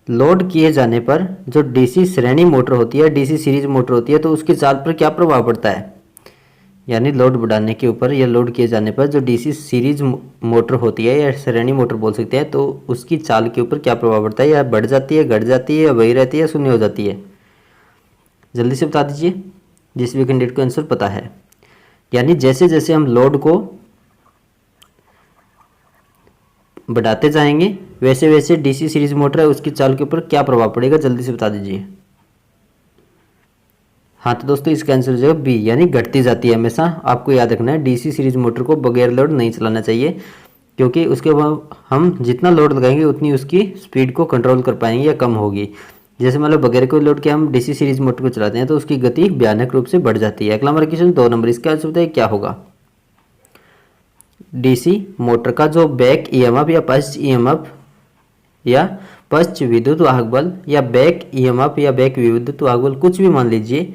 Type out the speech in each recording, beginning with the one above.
Load किए जाने पर जो डीसी श्रेणी मोटर होती है, डीसी सीरीज मोटर होती है, तो उसकी चाल पर क्या प्रभाव पड़ता है। यानी लोड बढ़ाने के ऊपर या लोड किए जाने पर जो डीसी सीरीज मोटर होती है या श्रेणी मोटर बोल सकते हैं, तो उसकी चाल के ऊपर क्या प्रभाव पड़ता है, या बढ़ जाती है, घट जाती है, या वही रहती है, या शून्य हो जाती है। जल्दी से बता दीजिए जिस भी कैंडिडेट को आंसर पता है। यानी जैसे जैसे हम लोड को बढ़ाते जाएंगे वैसे वैसे डीसी सीरीज मोटर है उसकी चाल के ऊपर क्या प्रभाव पड़ेगा, जल्दी से बता दीजिए। हाँ तो दोस्तों इसका आंसर हो जाएगा बी, यानी घटती जाती है। हमेशा आपको याद रखना है डीसी सीरीज मोटर को बगैर लोड नहीं चलाना चाहिए, क्योंकि उसके बाद हम जितना लोड लगाएंगे उतनी उसकी स्पीड को कंट्रोल कर पाएंगे या कम होगी। जैसे मतलब बगैर कोई लोड के हम डीसी सीरीज मोटर को चलाते हैं तो उसकी गति भयानक रूप से बढ़ जाती है। अगला हमारा क्वेश्चन 2 नंबर, इसका आंसर बताइए क्या होगा। डीसी मोटर का जो बैक ईएमएफ या पश्च ईएमएफ या पश्च विद्युत वाहक बल या बैक ईएमएफ या बैक विद्युत वाहक बल कुछ भी मान लीजिए,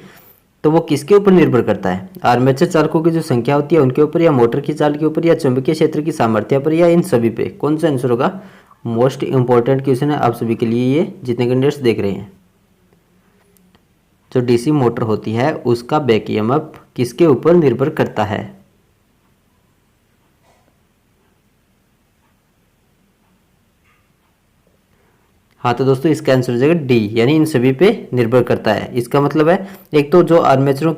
तो वो किसके ऊपर निर्भर करता है। आर्मेचर चालकों की जो संख्या होती है उनके ऊपर, या मोटर की चाल के ऊपर, या चुंबकीय क्षेत्र की सामर्थ्य पर, या इन सभी पे। कौन सा आंसर होगा। मोस्ट इंपॉर्टेंट क्वेश्चन है आप सभी के लिए ये, जितने कैंडिडेट्स देख रहे हैं। जो डीसी मोटर होती है उसका बैक ईएमएफ किसके ऊपर निर्भर करता है। हाँ तो दोस्तों इसका आंसर हो जाएगा डी, यानी इन सभी पे निर्भर करता है। इसका मतलब है एक तो जो आर्मेचर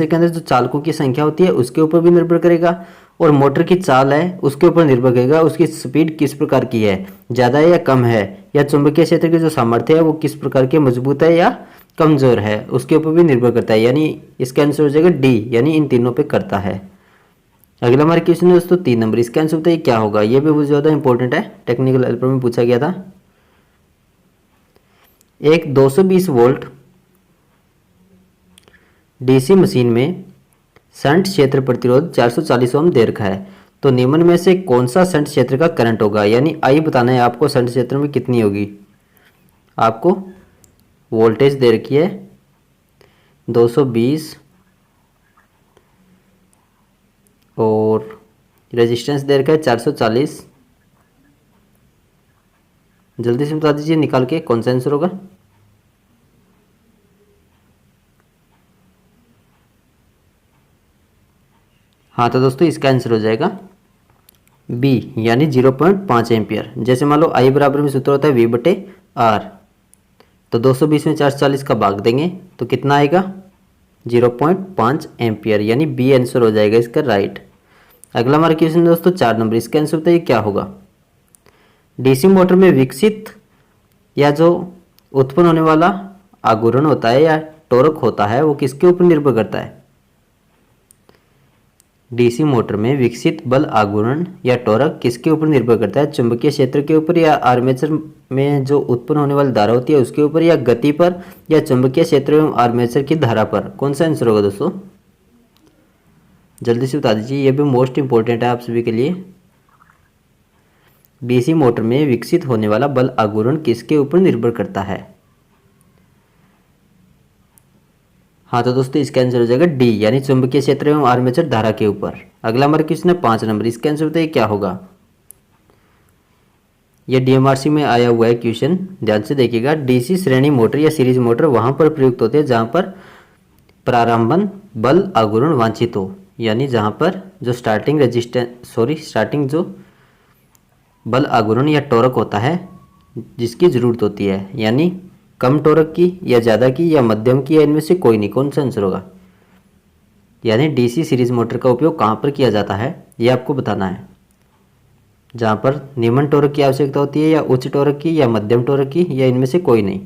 के अंदर जो चालकों की संख्या होती है उसके ऊपर भी निर्भर करेगा, और मोटर की चाल है उसके ऊपर निर्भर करेगा, उसकी स्पीड किस प्रकार की है, ज़्यादा है या कम है, या चुंबकीय क्षेत्र की जो सामर्थ्य है वो किस प्रकार की मजबूत है या कमज़ोर है, उसके ऊपर भी निर्भर करता है। यानी इसका आंसर हो जाएगा डी, यानी इन तीनों पे करता है। अगला हमारा क्वेश्चन है दोस्तों 3 नंबर, इसका आंसर बताइए क्या होगा। ये भी बहुत ज़्यादा इंपॉर्टेंट है, टेक्निकल हेल्पर में पूछा गया था। एक 220 वोल्ट डीसी मशीन में शंट क्षेत्र प्रतिरोध 440 ओम दे रखा है, तो निम्न में से कौन सा शंट क्षेत्र का करंट होगा। यानी आई बताना है आपको शंट क्षेत्र में कितनी होगी। आपको वोल्टेज दे रखी है 220 और रेजिस्टेंस दे रखा है 440। जल्दी से बता दीजिए निकाल के कौन सा आंसर होगा। हाँ तो दोस्तों इसका आंसर हो जाएगा बी, यानी 0.5 एम्पियर। जैसे मान लो आई बराबर में सूत्र होता है वी बटे आर, तो 220 में 440 का भाग देंगे तो कितना आएगा 0.5 एम्पियर, यानी बी आंसर हो जाएगा इसका राइट। अगला हमारा क्वेश्चन दोस्तों 4 नंबर, इसका आंसर बताइए क्या होगा। डीसी मोटर में विकसित या जो उत्पन्न होने वाला आघूर्ण होता है या टॉर्क होता है वो किसके ऊपर निर्भर करता है। डीसी मोटर में विकसित बल आघूर्ण या टॉर्क किसके ऊपर निर्भर करता है। चुंबकीय क्षेत्र के ऊपर, या आर्मेचर में जो उत्पन्न होने वाली धारा होती है उसके ऊपर, या गति पर, या चुंबकीय क्षेत्र एवं आर्मेचर की धारा पर। कौन सा आंसर होगा दोस्तों, जल्दी से बता दीजिए। ये भी मोस्ट इंपॉर्टेंट है आप सभी के लिए। डीसी मोटर में विकसित होने वाला बल आघूर्ण किसके ऊपर निर्भर करता है। हाँ तो दोस्तों इसका आंसर हो जाएगा डी, यानी चुंबकीय क्षेत्र एवं आर्मेचर धारा के ऊपर। अगला हमारा क्वेश्चन है 5 नंबर, इसका आंसर बताइए क्या होगा। यह डीएमआरसी में आया हुआ है क्वेश्चन, ध्यान से देखिएगा। डीसी श्रेणी मोटर या सीरीज मोटर वहां पर प्रयुक्त होते हैं जहां पर प्रारंभन बल आघूर्ण वांछित हो, यानी जहां पर जो स्टार्टिंग जो बल आघूर्ण या टॉर्क होता है जिसकी जरूरत होती है, यानी कम टॉर्क की या ज़्यादा की या मध्यम की, या इनमें से कोई नहीं। कौन सा आंसर होगा। यानी डीसी सीरीज मोटर का उपयोग कहाँ पर किया जाता है ये आपको बताना है। जहाँ पर निम्न टॉर्क की आवश्यकता होती है, या उच्च टॉर्क की, या मध्यम टॉर्क की, या इनमें से कोई नहीं।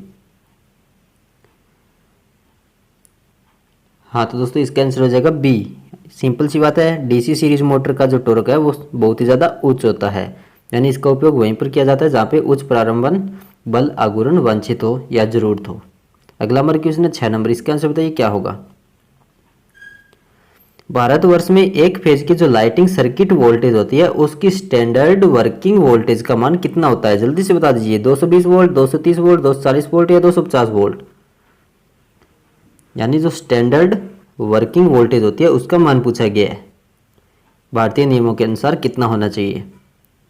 हाँ तो दोस्तों इसका आंसर हो जाएगा बी। सिंपल सी बात है, डीसी सीरीज मोटर का जो टॉर्क है वो बहुत ही ज़्यादा उच्च होता है, यानी इसका उपयोग वहीं पर किया जाता है जहाँ पे उच्च प्रारंभन बल आघूर्ण वांछित हो या जरूरत हो। अगला हमारा क्वेश्चन है 6 नंबर, इसका आंसर बताइए क्या होगा। भारतवर्ष में एक फेज की जो लाइटिंग सर्किट वोल्टेज होती है उसकी स्टैंडर्ड वर्किंग वोल्टेज का मान कितना होता है। जल्दी से बता दीजिए। 220 वोल्ट, 230 वोल्ट, 240 वोल्ट, या 250 वोल्ट। यानी जो स्टैंडर्ड वर्किंग वोल्टेज होती है उसका मान पूछा गया है। भारतीय नियमों के अनुसार कितना होना चाहिए।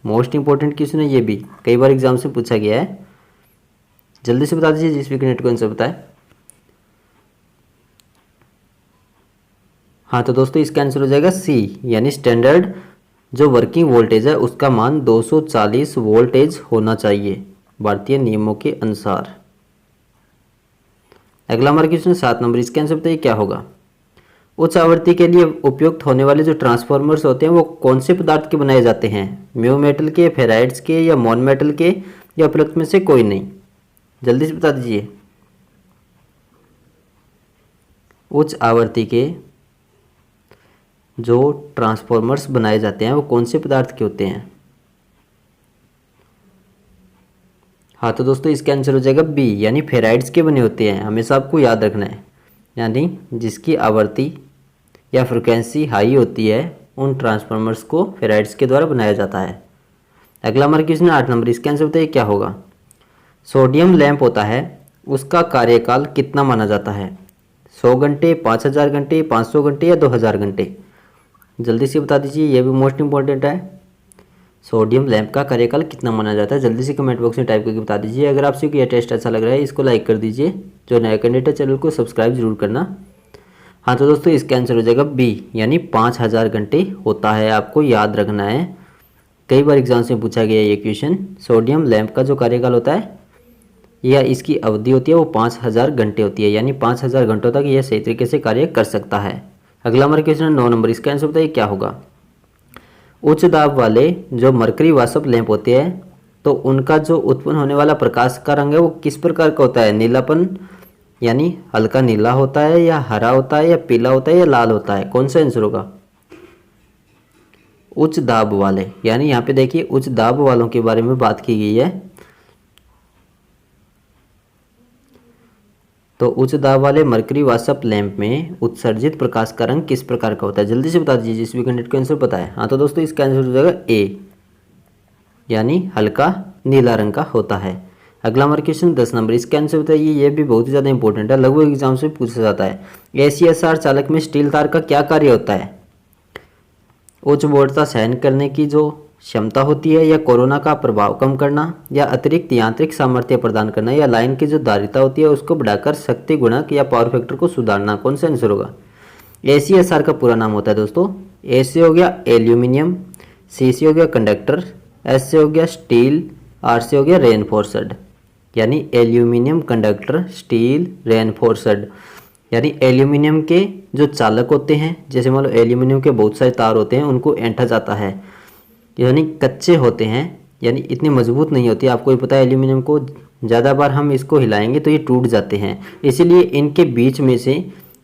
मोस्ट इंपॉर्टेंट क्वेश्चन है ये भी, कई बार एग्जाम से पूछा गया है। जल्दी से बता दीजिए जिस भी कैंडिडेट को आंसर बताए। हाँ तो दोस्तों इसका आंसर हो जाएगा सी, यानी स्टैंडर्ड जो वर्किंग वोल्टेज है उसका मान 240 वोल्टेज होना चाहिए भारतीय नियमों के अनुसार। अगला हमारा क्वेश्चन 7 नंबर, इसका आंसर बताइए क्या होगा। उच्च आवृत्ति के लिए उपयुक्त होने वाले जो ट्रांसफार्मर्स होते हैं वो कौन से पदार्थ के बनाए जाते हैं, म्यू मेटल के, फेराइड्स के या मॉन मेटल के या उपयुक्त में से कोई नहीं। जल्दी से बता दीजिए। उच्च आवृत्ति के जो ट्रांसफार्मर्स बनाए जाते हैं वो कौन से पदार्थ के होते हैं। हाँ तो दोस्तों इसका आंसर हो जाएगा बी, यानी फेराइड्स के बने होते हैं। हमेशा आपको याद रखना है, यानी जिसकी आवृत्ति या फ्रिक्वेंसी हाई होती है उन ट्रांसफार्मर्स को फेराइड्स के द्वारा बनाया जाता है। अगला हमारा क्वेश्चन 8 नंबर, इसका आंसर बताइए क्या होगा। सोडियम लैंप होता है उसका कार्यकाल कितना माना जाता है, 100 घंटे, 5000 घंटे, 500 घंटे या 2000 घंटे। जल्दी से बता दीजिए, ये भी मोस्ट इंपॉर्टेंट है। सोडियम लैंप का कार्यकाल कितना माना जाता है, जल्दी से कमेंट बॉक्स में टाइप करके बता दीजिए। अगर आपसे यह टेस्ट अच्छा लग रहा है इसको लाइक कर दीजिए, जो नया कैंडिडेट है चैनल को सब्सक्राइब जरूर करना। हाँ तो दोस्तों इसका आंसर हो जाएगा बी, यानी 5000 घंटे होता है, आपको याद रखना है। कई बार एग्जाम से पूछा गया ये क्वेश्चन। सोडियम लैंप का जो कार्यकाल होता है या इसकी अवधि होती है वो 5000 घंटे होती है, यानी 5000 घंटों तक यह सही तरीके से कार्य कर सकता है। अगला हमारा क्वेश्चन 9 नंबर, इसका आंसर बताइए क्या होगा। उच्च दाब वाले जो मरकरी वाष्प लैंप होते हैं तो उनका जो उत्पन्न होने वाला प्रकाश का रंग है वो किस प्रकार का होता है, नीलापन यानी हल्का नीला होता है या हरा होता है या पीला होता है या लाल होता है, कौन सा आंसर होगा। उच्च दाब वाले, यानी यहाँ पे देखिए उच्च दाब वालों के बारे में बात की गई है। तो उच्च दाब वाले मरकरी वाष्प लैंप में उत्सर्जित प्रकाश का रंग किस प्रकार का होता है, जल्दी से बता दीजिए जिस भी कैंडिडेट को आंसर पता है। हाँ तो दोस्तों इसका आंसर हो जाएगा ए, यानी हल्का नीला रंग का होता है। अगला हमारा क्वेश्चन 10 नंबर, इसका आंसर बताइए। ये भी बहुत ही ज़्यादा इंपॉर्टेंट है, लगभग एग्जाम से पूछा जाता है। ACSR चालक में स्टील तार का क्या कार्य होता है, उच्च वोल्टता सहन करने की जो क्षमता होती है या कोरोना का प्रभाव कम करना या अतिरिक्त यांत्रिक सामर्थ्य प्रदान करना या लाइन की जो धारिता होती है उसको बढ़ाकर शक्ति गुणक या पावर फैक्टर को सुधारना, कौन सा आंसर होगा। ACSR का पूरा नाम होता है दोस्तों, ए से हो गया एल्यूमिनियम, सी से हो गया कंडक्टर, एस से हो गया स्टील, आर से हो गया रेनफोर्सड, यानी एल्यूमिनियम कंडक्टर स्टील रेनफोर्सड। यानी एल्यूमिनियम के जो चालक होते हैं, जैसे मान लो एल्यूमिनियम के बहुत सारे तार होते हैं उनको ऐंठा जाता है, यानी कच्चे होते हैं, यानी इतने मजबूत नहीं होती। आपको ये पता है एल्यूमिनियम को ज़्यादा बार हम इसको हिलाएंगे तो ये टूट जाते हैं, इसीलिए इनके बीच में से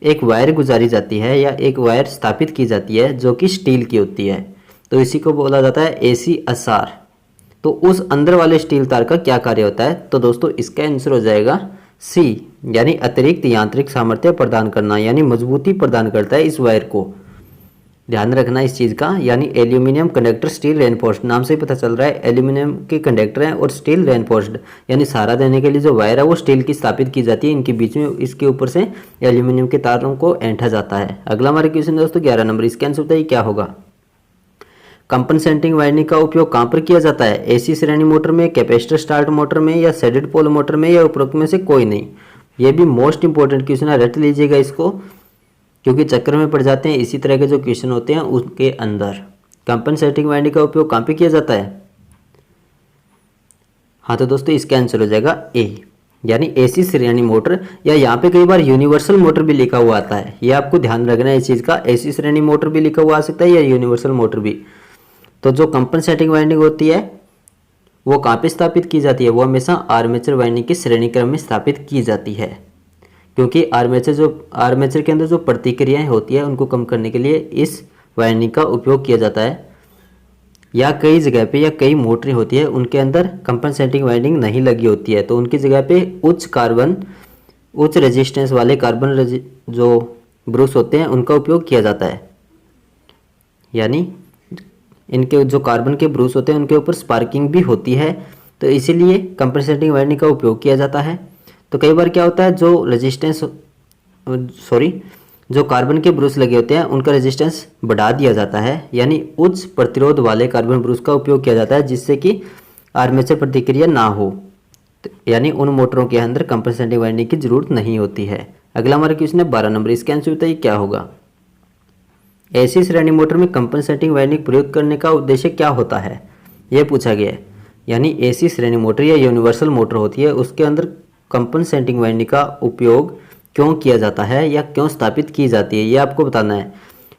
एक वायर गुजारी जाती है या एक वायर स्थापित की जाती है जो कि स्टील की होती है, तो इसी को बोला जाता है ACSR। तो उस अंदर वाले स्टील तार का क्या कार्य होता है, तो दोस्तों इसका आंसर हो जाएगा सी, यानी अतिरिक्त यांत्रिक सामर्थ्य प्रदान करना, यानी मजबूती प्रदान करता है इस वायर को। ध्यान रखना इस चीज़ का, यानी एल्यूमिनियम कंडक्टर स्टील रेनफोर्स्ड, नाम से ही पता चल रहा है एल्यूमिनियम के कंडक्टर हैं और स्टील रेनफोर्स्ड, यानी सहारा देने के लिए जो वायर है वो स्टील की स्थापित की जाती है, इनके बीच में इसके ऊपर से एल्यूमिनियम के तारों को ऐंठा जाता है। अगला हमारा क्वेश्चन दोस्तों 11 नंबर, इसका आंसर बताइए क्या होगा। कंपनसेटिंग वाइंडिंग का उपयोग कहाँ पर किया जाता है, AC श्रेणी मोटर में, कैपेसिटर स्टार्ट मोटर में या शेडेड पोल मोटर में या उपरोक्त में से कोई नहीं। ये भी मोस्ट इंपॉर्टेंट क्वेश्चन है, रट लीजिएगा इसको, क्योंकि चक्कर में पड़ जाते हैं इसी तरह के जो क्वेश्चन होते हैं उसके अंदर। कंपनसेटिंग वाइंडिंग का उपयोग कहाँ पे किया जाता है। हाँ तो दोस्तों इसका आंसर हो जाएगा ए, यानी AC श्रेणी मोटर, या यहाँ पे कई बार यूनिवर्सल मोटर भी लिखा हुआ आता है, ये आपको ध्यान रखना है इस चीज़ का। AC श्रेणी मोटर भी लिखा हुआ आ सकता है या यूनिवर्सल मोटर भी। तो जो कंपनसेटिंग वाइंडिंग होती है वो कहाँ पे स्थापित की जाती है, वो हमेशा आर्मेचर वाइंडिंग के श्रेणी क्रम में स्थापित की जाती है, क्योंकि आर्मेचर के अंदर जो प्रतिक्रियाएं होती है उनको कम करने के लिए इस वाइंडिंग का उपयोग किया जाता है। या कई जगह पे या कई मोटरें होती है उनके अंदर कंपनसेटिंग वाइंडिंग नहीं लगी होती है, तो उनकी जगह पे उच्च रेजिस्टेंस वाले कार्बन जो ब्रूस होते हैं उनका उपयोग किया जाता है। यानी इनके जो कार्बन के ब्रूस होते हैं उनके ऊपर स्पार्किंग भी होती है, तो इसीलिए कंपनसेटिंग वाइंडिंग का उपयोग किया जाता है। तो कई बार क्या होता है, जो कार्बन के ब्रूस लगे होते हैं उनका रेजिस्टेंस बढ़ा दिया जाता है, यानी उच्च प्रतिरोध वाले कार्बन ब्रूस का उपयोग किया जाता है जिससे कि आर्मेचर प्रतिक्रिया ना हो, यानी उन मोटरों के अंदर कंपनसेटिंग वाइंडिंग की जरूरत नहीं होती है। अगला हमारा क्वेश्चन है 12 नंबर, इसका आंसर बताइए क्या होगा। एसी श्रेणी मोटर में कंपनसेटिंग वाइंडिंग प्रयोग करने का उद्देश्य क्या होता है, यह पूछा गया है। यानी एसी श्रेणी मोटर या यूनिवर्सल मोटर होती है, उसके अंदर कंपनसेटिंग वाइंडिंग का उपयोग क्यों किया जाता है या क्यों स्थापित की जाती है, ये आपको बताना है।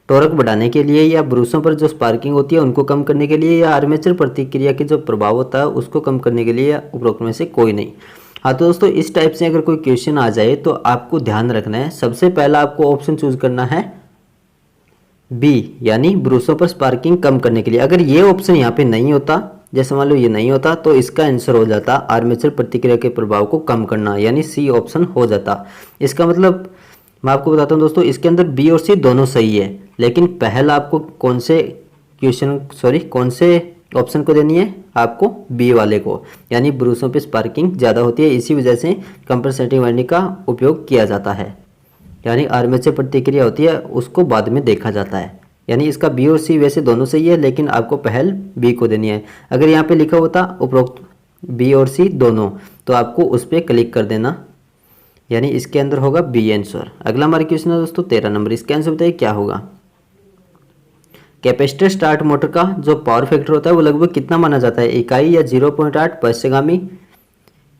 टॉर्क बढ़ाने के लिए, या ब्रूसों पर जो स्पार्किंग होती है उनको कम करने के लिए, या आर्मेचर प्रतिक्रिया के जो प्रभाव होता है उसको कम करने के लिए, या उपरोक्त में से कोई नहीं। हाँ तो दोस्तों, इस टाइप से अगर कोई क्वेश्चन आ जाए तो आपको ध्यान रखना है, सबसे पहला आपको ऑप्शन चूज करना है बी, यानी ब्रूसों पर स्पार्किंग कम करने के लिए। अगर ये ऑप्शन यहाँ पे नहीं होता, जैसे मान लो ये नहीं होता, तो इसका आंसर हो जाता आर्मेचर प्रतिक्रिया के प्रभाव को कम करना, यानी सी ऑप्शन हो जाता। इसका मतलब मैं आपको बताता हूँ दोस्तों, इसके अंदर बी और सी दोनों सही है, लेकिन पहला आपको कौन से ऑप्शन को देनी है, आपको बी वाले को, यानी ब्रूसों पे स्पार्किंग ज़्यादा होती है, इसी वजह से कंपनसेटिंग वाइंडिंग का उपयोग किया जाता है, यानी आर्मेचर प्रतिक्रिया होती है उसको बाद में देखा जाता है। यानी इसका बी और सी वैसे दोनों सही है, लेकिन आपको पहल बी को देनी है। अगर यहाँ पे लिखा होता उपरोक्त बी और सी दोनों, तो आपको उस पर क्लिक कर देना, यानी इसके अंदर होगा बी आंसर। अगला हमारा क्वेश्चन है दोस्तों 13 नंबर, इसका आंसर बताइए क्या होगा। कैपेसिटर स्टार्ट मोटर का जो पावर फैक्टर होता है वो लगभग कितना माना जाता है, इकाई या 0.8 पश्चगामी,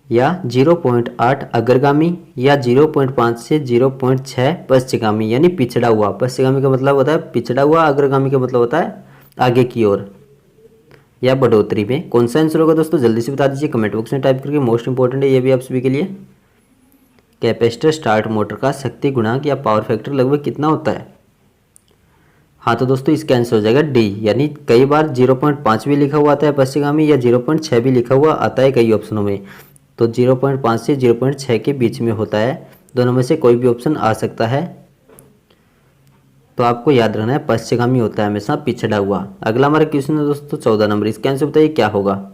या 0.8 अग्रगामी, या 0.5 से 0.6 पश्चगामी, यानी पिछड़ा हुआ। पश्चगामी का मतलब होता है पिछड़ा हुआ, अग्रगामी का मतलब होता है आगे की ओर या बढ़ोतरी में। कौन सा आंसर होगा दोस्तों, जल्दी से बता दीजिए कमेंट बॉक्स में टाइप करके, मोस्ट इंपॉर्टेंट है ये भी आप सभी के लिए। कैपेसिटर स्टार्ट मोटर का शक्ति गुणांक या पावर फैक्टर लगभग कितना होता है। हाँ तो दोस्तों, इसका आंसर हो जाएगा डी, यानी कई बार 0.5 भी लिखा हुआ आता है पश्चगामी, या 0.6 भी लिखा हुआ आता है कई ऑप्शनों में, तो 0.5 से 0.6 के बीच में होता है, दोनों में से कोई भी ऑप्शन आ सकता है। तो आपको याद रखना है पश्चगामी होता है हमेशा पिछड़ा हुआ। अगला हमारा क्वेश्चन है दोस्तों 14 नंबर, इसका आंसर बताइए क्या होगा।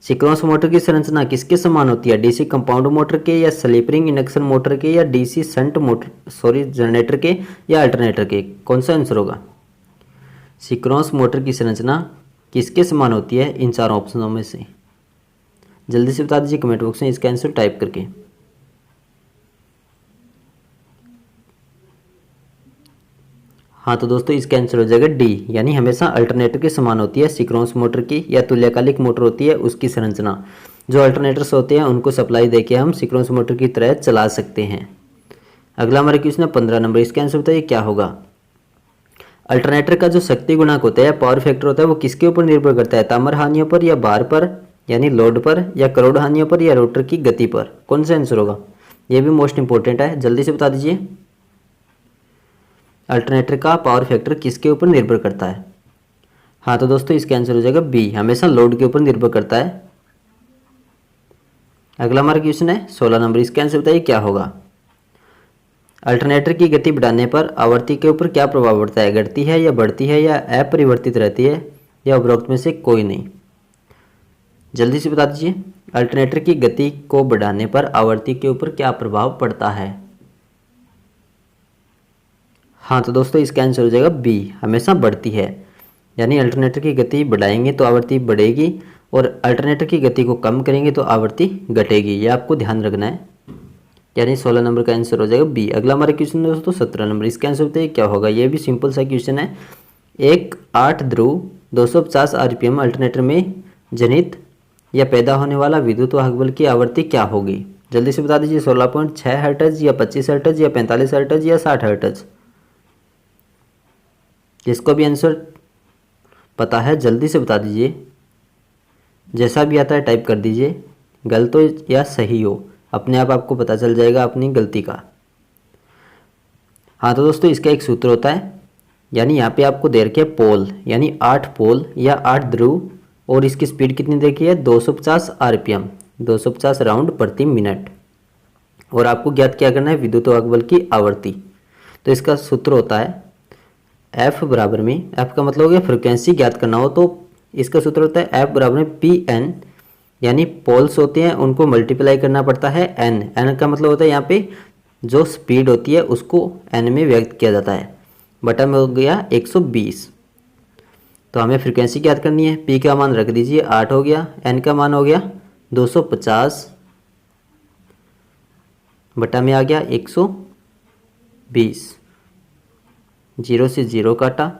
सिंक्रोनस मोटर की संरचना किसके समान होती है, डीसी कंपाउंड मोटर के, या स्लिपरिंग इंडक्शन मोटर के, या डीसी शंट मोटर जनरेटर के, या अल्टरनेटर के। कौन सा आंसर होगा। सिंक्रोनस मोटर की संरचना किसके समान होती है इन चारों ऑप्शनों में से, जल्दी से बता दीजिए कमेंट बॉक्स में इसका आंसर टाइप करके। हाँ तो दोस्तों, इसका आंसर हो जाएगा डी, यानी हमेशा अल्टरनेटर के समान होती है सिंक्रोनस मोटर की, या तुल्यकालिक मोटर होती है उसकी संरचना। जो अल्टरनेटर्स होते हैं उनको सप्लाई देके हम सिंक्रोनस मोटर की तरह चला सकते हैं। अगला हमारा क्वेश्चन है 15 नंबर, इसका आंसर बताइए क्या होगा। अल्टरनेटर का जो शक्ति गुणांक होता है, पावर फैक्टर होता है, वो किसके ऊपर निर्भर करता है, तामर हानियों पर, या भार पर, यानी लोड पर, या करोड़ हानियों पर, या रोटर की गति पर। कौन सा आंसर होगा, यह भी मोस्ट इंपॉर्टेंट है, जल्दी से बता दीजिए। अल्टरनेटर का पावर फैक्टर किसके ऊपर निर्भर करता है। हाँ तो दोस्तों, इसका आंसर हो जाएगा बी, हमेशा लोड के ऊपर निर्भर करता है। अगला हमारा क्वेश्चन है 16 नंबर, इसका आंसर बताइए क्या होगा। अल्टरनेटर की गति बढ़ाने पर आवृत्ति के ऊपर क्या प्रभाव पड़ता है, घटती है या बढ़ती है, या अपरिवर्तित रहती है, या उपरोक्त में से कोई नहीं। जल्दी से बता दीजिए, अल्टरनेटर की गति को बढ़ाने पर आवृत्ति के ऊपर क्या प्रभाव पड़ता है। हाँ तो दोस्तों, इसका आंसर हो जाएगा बी, हमेशा बढ़ती है, यानी अल्टरनेटर की गति बढ़ाएंगे तो आवृत्ति बढ़ेगी, और अल्टरनेटर की गति को कम करेंगे तो आवृत्ति घटेगी, ये आपको ध्यान रखना है, यानी 16 नंबर का आंसर हो जाएगा बी। अगला हमारा क्वेश्चन है दोस्तों 17 नंबर, इसका आंसर बताइए क्या होगा। ये भी सिंपल सा क्वेश्चन है। एक 8 ध्रुव 250 आरपीएम अल्टरनेटर में जनित या पैदा होने वाला विद्युत वाहक बल की आवृत्ति क्या होगी, जल्दी से बता दीजिए। 16.6 हर्ट्ज, या 25 हर्ट्ज, या 45 हर्ट्ज, या 60 हर्ट्ज। जिसको भी आंसर पता है जल्दी से बता दीजिए, जैसा भी आता है टाइप कर दीजिए, गलत हो या सही हो अपने आप आपको पता चल जाएगा अपनी गलती का। हाँ तो दोस्तों, इसका एक सूत्र होता है, यानी यहाँ पे आपको दे रखे पोल, यानी 8 पोल या 8 ध्रुव, और इसकी स्पीड कितनी देखी है 250 आरपीएम, 250 राउंड प्रति मिनट, और आपको ज्ञात क्या करना है विद्युत वाहक बल की आवृत्ति। तो इसका सूत्र होता है F बराबर में, F का मतलब हो गया फ्रिक्वेंसी ज्ञात करना हो तो इसका सूत्र होता है F बराबर में PN, यानी पोल्स होते हैं उनको मल्टीप्लाई करना पड़ता है N का मतलब होता है यहाँ पे जो स्पीड होती है उसको एन में व्यक्त किया जाता है, बटा में हो गया 120। तो हमें फ्रीक्वेंसी याद करनी है, पी का मान रख दीजिए 8 हो गया, एन का मान हो गया 250 बटा में आ गया 120। 0 से 0 काटा,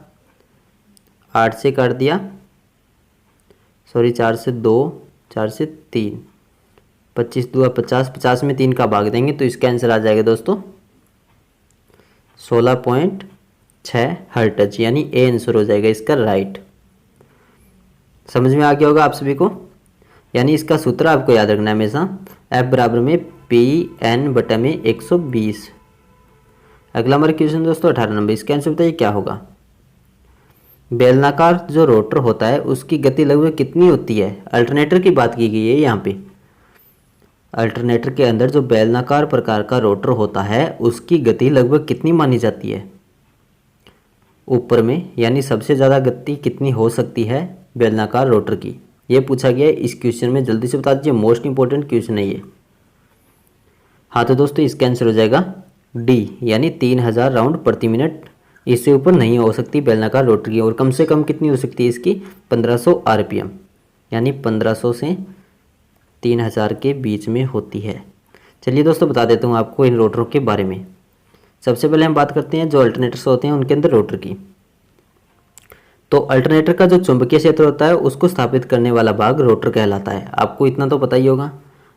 8 से काट दिया, सॉरी 4 से 2, 4 से 3, 25 दूआ 50, 50 में 3 का भाग देंगे तो इसका आंसर आ जाएगा दोस्तों 16.6 हर्ट्ज, यानी ए आंसर हो जाएगा इसका राइट। समझ में आ गया होगा आप सभी को। यानी इसका सूत्र आपको याद रखना है हमेशा, F बराबर में पी एन बटा में 120। अगला हमारा क्वेश्चन दोस्तों 18 नंबर, इसका आंसर बताइए क्या होगा। बेलनाकार जो रोटर होता है उसकी गति लगभग कितनी होती है। अल्टरनेटर की बात की गई है यहाँ पे। अल्टरनेटर के अंदर जो बेलनाकार प्रकार का रोटर होता है उसकी गति लगभग कितनी मानी जाती है ऊपर में, यानी सबसे ज़्यादा गति कितनी हो सकती है बेलनाकार रोटर की, ये पूछा गया है इस क्वेश्चन में। जल्दी से बता दीजिए, मोस्ट इंपॉर्टेंट क्वेश्चन है ये। हाँ तो दोस्तों इसका आंसर हो जाएगा डी, यानी 3000 राउंड प्रति मिनट। इससे ऊपर नहीं हो सकती बेलनाकार रोटर की, और कम से कम कितनी हो सकती है इसकी 1500 आरपीएम, यानी 1500 से 3000 के बीच में होती है। चलिए दोस्तों बता देता हूँ आपको इन रोटरों के बारे में। सबसे पहले हम बात करते हैं जो अल्टरनेटर्स होते हैं उनके अंदर रोटर की। तो अल्टरनेटर का जो चुंबकीय क्षेत्र होता है उसको स्थापित करने वाला भाग रोटर कहलाता है। आपको इतना तो पता ही होगा।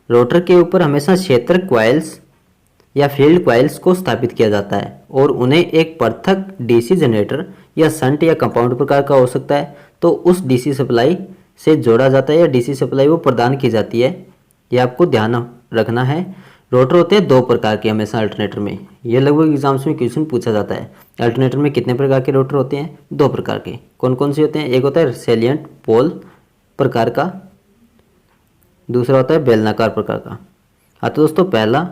रोटर के ऊपर हमेशा क्षेत्र क्वाइल्स या फील्ड क्वाइल्स को स्थापित किया जाता है और उन्हें एक पृथक डीसी जनरेटर या शंट या कंपाउंड प्रकार का हो सकता है, तो उस डीसी सप्लाई से जोड़ा जाता है या डीसी सप्लाई वो प्रदान की जाती है। ये आपको ध्यान रखना है। रोटर होते हैं 2 प्रकार के हमेशा अल्टरनेटर में, ये लगभग एग्जाम्स में क्वेश्चन पूछा जाता है। अल्टरनेटर में कितने प्रकार के रोटर होते हैं, 2 प्रकार के। कौन कौन से होते हैं, एक होता है सैलिएंट पोल प्रकार का, दूसरा होता है बेलनाकार प्रकार का। हाँ तो दोस्तों पहला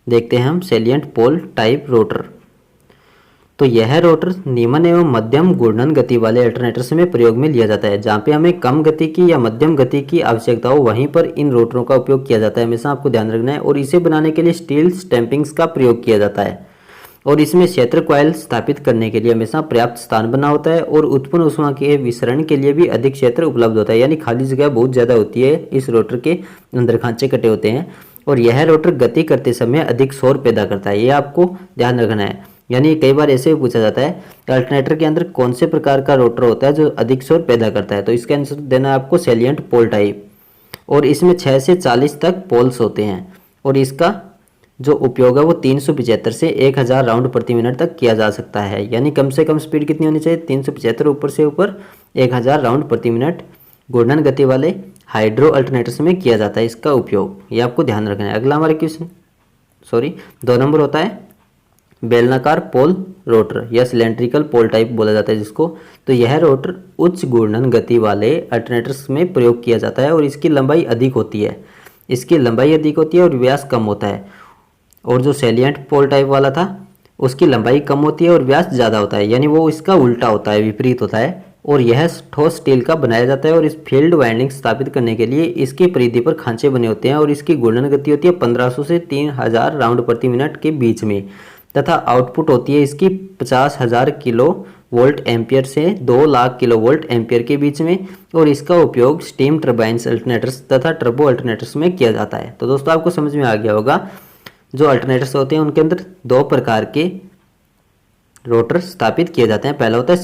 देखते हैं हम सैलिएंट पोल टाइप रोटर। तो यह रोटर निम्न एवं मध्यम घूर्णन गति वाले अल्टरनेटर्स में प्रयोग में लिया जाता है। जहाँ पे हमें कम गति की या मध्यम गति की आवश्यकता हो वहीं पर इन रोटरों का उपयोग किया जाता है, हमेशा आपको ध्यान रखना है। और इसे बनाने के लिए स्टील स्टैंपिंग्स का प्रयोग किया जाता है और इसमें क्षेत्र कॉइल स्थापित करने के लिए हमेशा पर्याप्त स्थान बना होता है और उत्पन्न ऊष्मा के विसरण के लिए भी अधिक क्षेत्र उपलब्ध होता है, यानी खाली जगह बहुत ज़्यादा होती है। इस रोटर के अंदर खांचे कटे होते हैं और यह रोटर गति करते समय अधिक शोर पैदा करता है, ये आपको ध्यान रखना है। यानी कई बार ऐसे भी पूछा जाता है कि अल्टरनेटर के अंदर कौन से प्रकार का रोटर होता है जो अधिक शोर पैदा करता है, तो इसका आंसर देना है आपको सैलिएंट पोल टाइप। और इसमें 6 से 40 तक पोल्स होते हैं और इसका जो उपयोग है वो 375 से 1000 राउंड प्रति मिनट तक किया जा सकता है। यानी कम से कम स्पीड कितनी होनी चाहिए, 375, ऊपर से ऊपर 1000 राउंड प्रति मिनट घूर्णन गति वाले हाइड्रो अल्टरनेटर्स में किया जाता है इसका उपयोग, ये आपको ध्यान रखना है। अगला हमारा क्वेश्चन 2 नंबर होता है बेलनाकार पोल रोटर या सिलेंड्रिकल पोल टाइप बोला जाता है जिसको। तो यह रोटर उच्च घूर्णन गति वाले अल्टरनेटर्स में प्रयोग किया जाता है और इसकी लंबाई अधिक होती है, और व्यास कम होता है। और जो सैलिएंट पोल टाइप वाला था उसकी लंबाई कम होती है और व्यास ज़्यादा होता है, यानी वो इसका उल्टा होता है, विपरीत होता है। और यह ठोस स्टील का बनाया जाता है और इस फील्ड वाइंडिंग स्थापित करने के लिए इसकी परिधि पर खांचे बने होते हैं और इसकी घूर्णन गति होती है 1500 से 3000 राउंड प्रति मिनट के बीच में, तथा आउटपुट होती है इसकी 50,000 किलो वोल्ट एम्पियर से 2 लाख किलो वोल्ट एम्पियर के बीच में। और इसका उपयोग स्टीम टर्बाइन्स अल्टरनेटर्स तथा टर्बो अल्टरनेटर्स में किया जाता है। तो दोस्तों आपको समझ में आ गया होगा, जो अल्टरनेटर्स होते हैं उनके अंदर 2 प्रकार के रोटर स्थापित किए जाते हैं। पहला होता है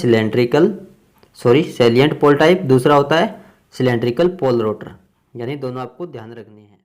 सैलिएंट पोल टाइप, दूसरा होता है सिलेंड्रिकल पोल रोटर, यानी दोनों आपको ध्यान रखने हैं।